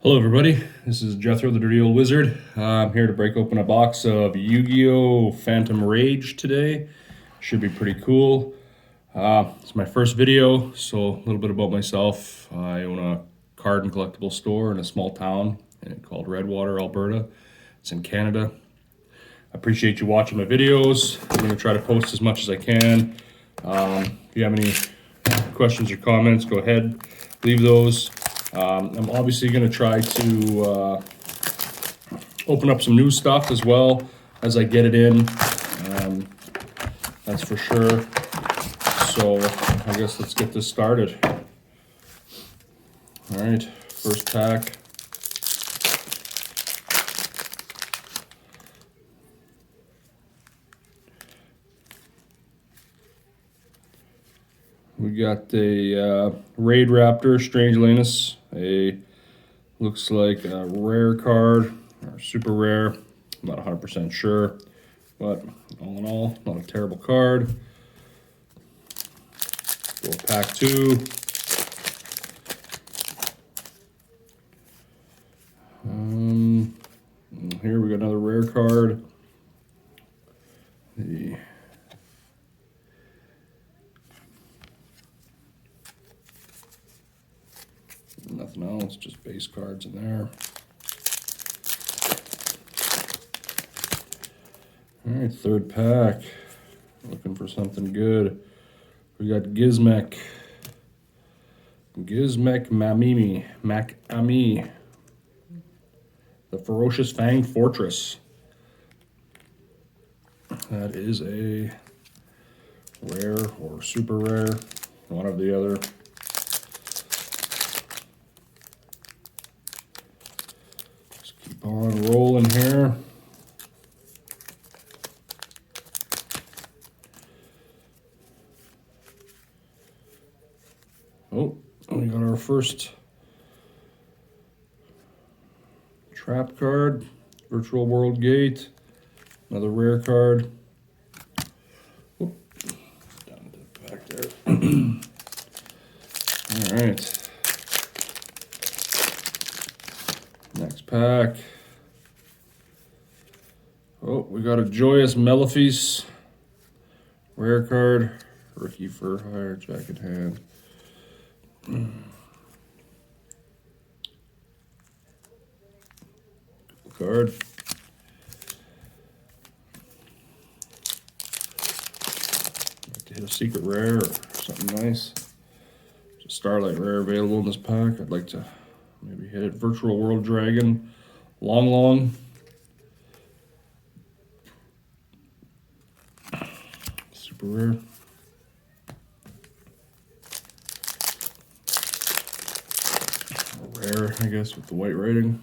Hello everybody, this is Jethro the Dirty Old Wizard. I'm here to break open a box of Yu-Gi-Oh! Phantom Rage today. Should be pretty cool. It's my first video, so a little bit about myself. I own a card and collectible store in a small town called Redwater, Alberta. It's in Canada. I appreciate you watching my videos. I'm going to try to post as much as I can. If you have any questions or comments, go ahead, leave those. I'm obviously going to try to open up some new stuff as well as I get it in. That's for sure. So I guess let's get this started. All right, first pack. We got a Raid Raptor, Strange Lanus, looks like a rare card, or super rare, I'm not 100% sure, but all in all, not a terrible card. Go pack two. Here we got another rare card. Nothing else, just base cards in there. All right, third pack. Looking for something good. We got Gizmek Makami, the Ferocious Fang Fortress. That is a rare or super rare, one or the other. Just keep on rolling here. Oh, we got our first trap card, Virtual World Gate, another rare card. Whoop, down to the back there. All right. Next pack. Oh, we got a Joyous Malefice, rare card, Rookie for Hire, Jacket Hand. Card. Like to hit a secret rare or something nice. There's a Starlight rare available in this pack. I'd like to maybe hit it. Virtual World Dragon, Long. Super rare. Rare, I guess, with the white writing.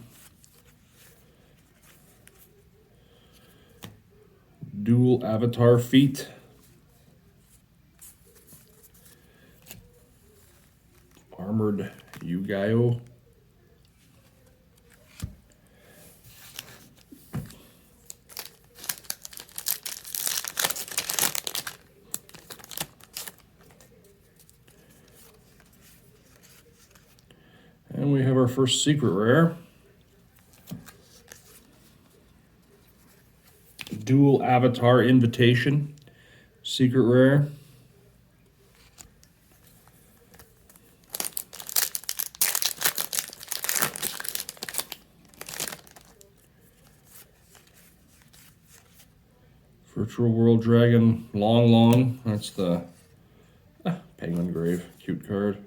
Dual Avatar Feet. Armored Yugioh. And we have our first secret rare. Dual Avatar Invitation, secret rare. Virtual World Dragon, Long. That's the Penguin Grave, cute card.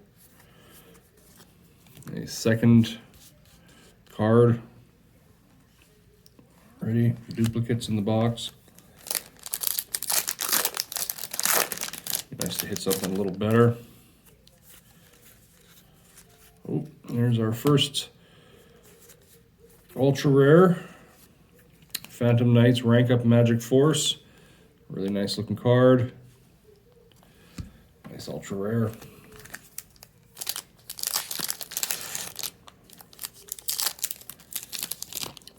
A second card. Ready? Duplicates in the box. Nice to hit something a little better. Oh, there's our first ultra rare. Phantom Knights Rank Up Magic Force. Really nice looking card. Nice ultra rare.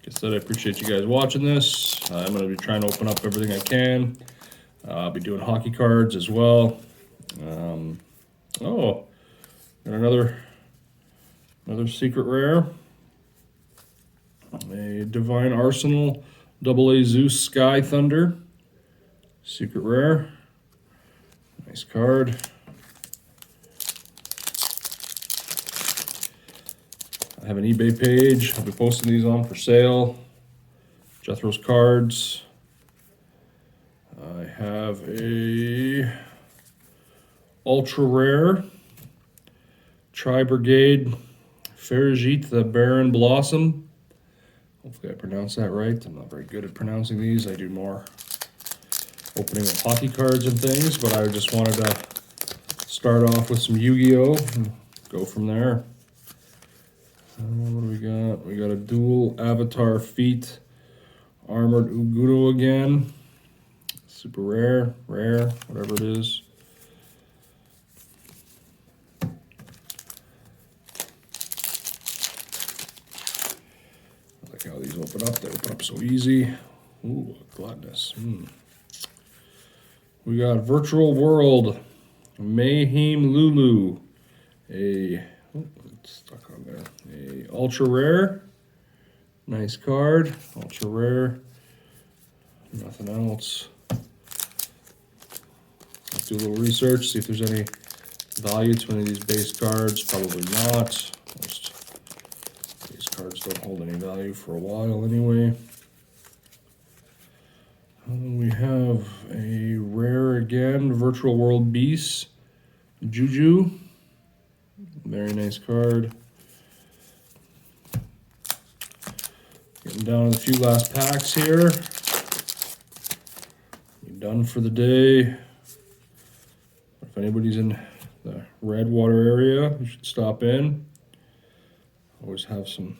Like I said, I appreciate you guys watching this. I'm going to be trying to open up everything I can. I'll be doing hockey cards as well. Oh, got another secret rare. A Divine Arsenal AA-ZEUS-SKY Thunder. Secret rare. Nice card. I have an eBay page. I'll be posting these on for sale. Jethro's cards. I have a ultra rare Tri-Brigade Ferrigite the Barren Blossom. Hopefully I pronounced that right. I'm not very good at pronouncing these. I do more opening of hockey cards and things, but I just wanted to start off with some Yu-Gi-Oh! And go from there. What do we got? We got a dual Avatar Feet Armored Yugioh again. Super rare, whatever it is. I like how these open up. They open up so easy. Ooh, gladness. We got Virtual World Mayhem Lulu. It's stuck on there. A ultra rare. Nice card. Ultra rare. Nothing else. Let's do a little research, see if there's any value to any of these base cards. Probably not. Most base cards don't hold any value for a while anyway. We have a rare again, Virtual World Beast, Yugioh. Very nice card. Getting down to the few last packs here. We're done for the day. If anybody's in the Redwater area, you should stop in. Always have some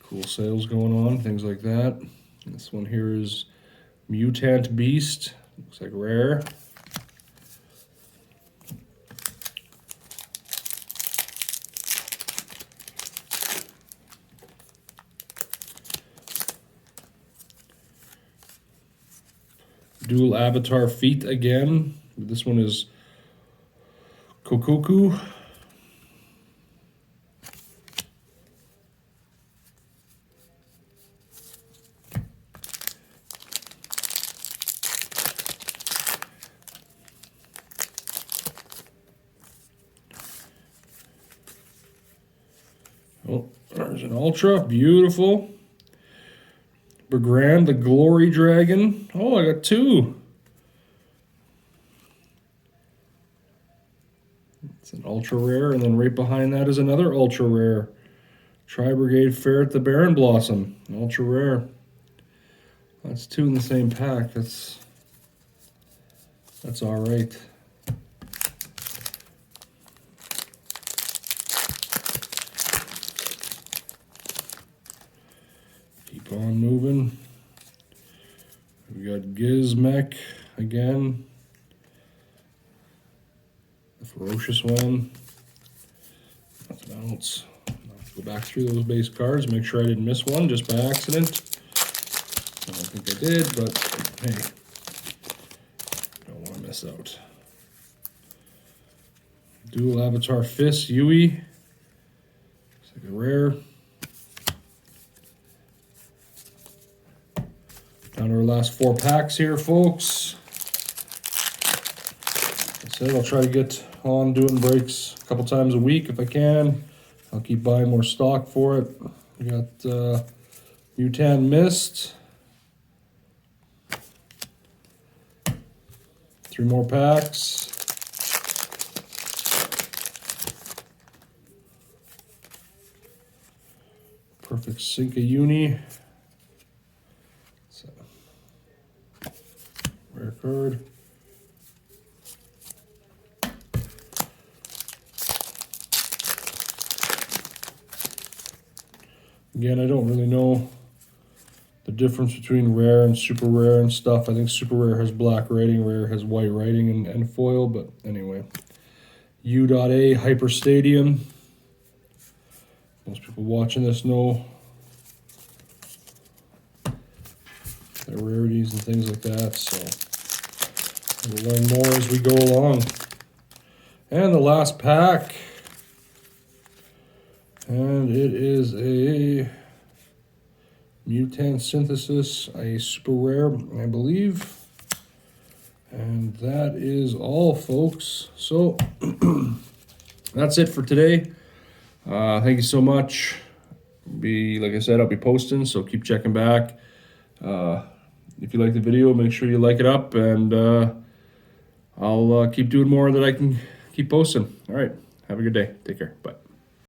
cool sales going on, things like that. This one here is Mutant Beast. Looks like rare. Dual Avatar Feet again. This one is Kokoku. Oh, there's an Ultra. Beautiful. Bergrand, the Glory Dragon. Oh, I got two. It's an ultra rare, and then right behind that is another ultra rare. Tri-Brigade Ferret, the Barren Blossom. An ultra rare. That's two in the same pack. That's all right. Keep on moving. We got Gizmek again. The Ferocious one. Nothing else. I'll go back through those base cards, make sure I didn't miss one just by accident. I don't think I did, but hey, don't want to miss out. Dual Avatar Fist, Yui. Looks like a rare. Down to our last 4 packs here, folks. That's it. I'll try to get on doing breaks a couple times a week if I can. I'll keep buying more stock for it. We got Mutant Mist. 3 more packs. Perfect Sinka Uni. So, rare card. Again, I don't really know the difference between rare and super rare and stuff. I think super rare has black writing, rare has white writing and foil, but anyway. U.A Hyper Stadium. Most people watching this know their rarities and things like that, so we'll learn more as we go along. And the last pack. And it is a mutant synthesis, a super rare, I believe. And that is all, folks. So that's it for today. Thank you so much. Like I said, I'll be posting, so keep checking back. If you like the video, make sure you like it up, and I'll keep doing more that I can keep posting. All right, have a good day. Take care. Bye.